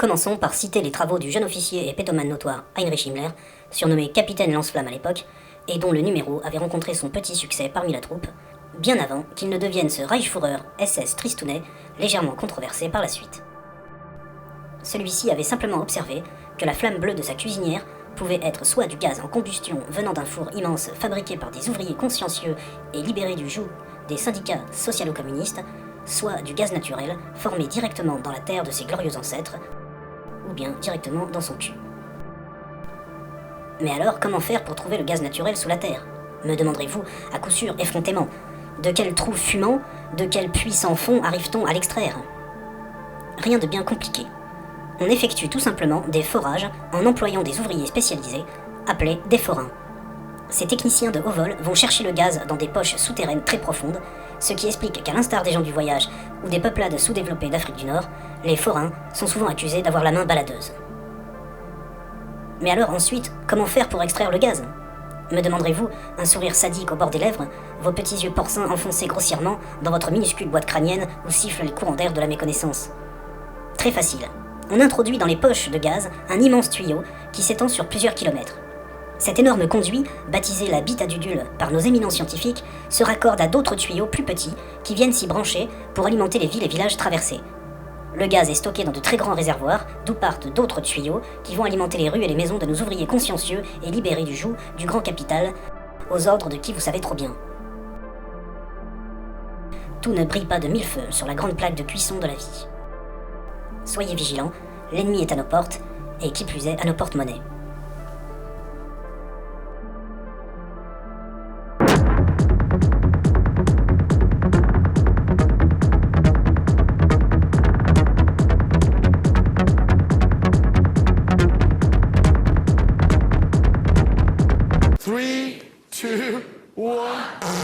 Commençons par citer les travaux du jeune officier et pétomane notoire Heinrich Himmler, surnommé Capitaine Lance-Flamme à l'époque, et dont le numéro avait rencontré son petit succès parmi la troupe, bien avant qu'il ne devienne ce Reichsführer SS tristounet, légèrement controversé par la suite. Celui-ci avait simplement observé que la flamme bleue de sa cuisinière pouvait être soit du gaz en combustion venant d'un four immense fabriqué par des ouvriers consciencieux et libéré du joug des syndicats socialo-communistes, soit du gaz naturel formé directement dans la terre de ses glorieux ancêtres, ou bien directement dans son cul. Mais alors, comment faire pour trouver le gaz naturel sous la terre ? Me demanderez-vous, à coup sûr, effrontément. De quel trou fumant, de quel puits sans fond arrive-t-on à l'extraire ? Rien de bien compliqué. On effectue tout simplement des forages en employant des ouvriers spécialisés, appelés des forains. Ces techniciens de haut vol vont chercher le gaz dans des poches souterraines très profondes, ce qui explique qu'à l'instar des gens du voyage ou des peuplades sous-développées d'Afrique du Nord, les forains sont souvent accusés d'avoir la main baladeuse. Mais alors ensuite, comment faire pour extraire le gaz ? Me demanderez-vous, un sourire sadique au bord des lèvres, vos petits yeux porcins enfoncés grossièrement dans votre minuscule boîte crânienne où sifflent les courants d'air de la méconnaissance ? Très facile. On introduit dans les poches de gaz un immense tuyau qui s'étend sur plusieurs kilomètres. Cet énorme conduit, baptisé la bite à dudule par nos éminents scientifiques, se raccorde à d'autres tuyaux plus petits qui viennent s'y brancher pour alimenter les villes et villages traversés. Le gaz est stocké dans de très grands réservoirs, d'où partent d'autres tuyaux qui vont alimenter les rues et les maisons de nos ouvriers consciencieux et libérés du joug du grand capital, aux ordres de qui vous savez trop bien. Tout ne brille pas de mille feux sur la grande plaque de cuisson de la vie. Soyez vigilants, l'ennemi est à nos portes, et qui plus est à nos porte-monnaies. Three, two, one.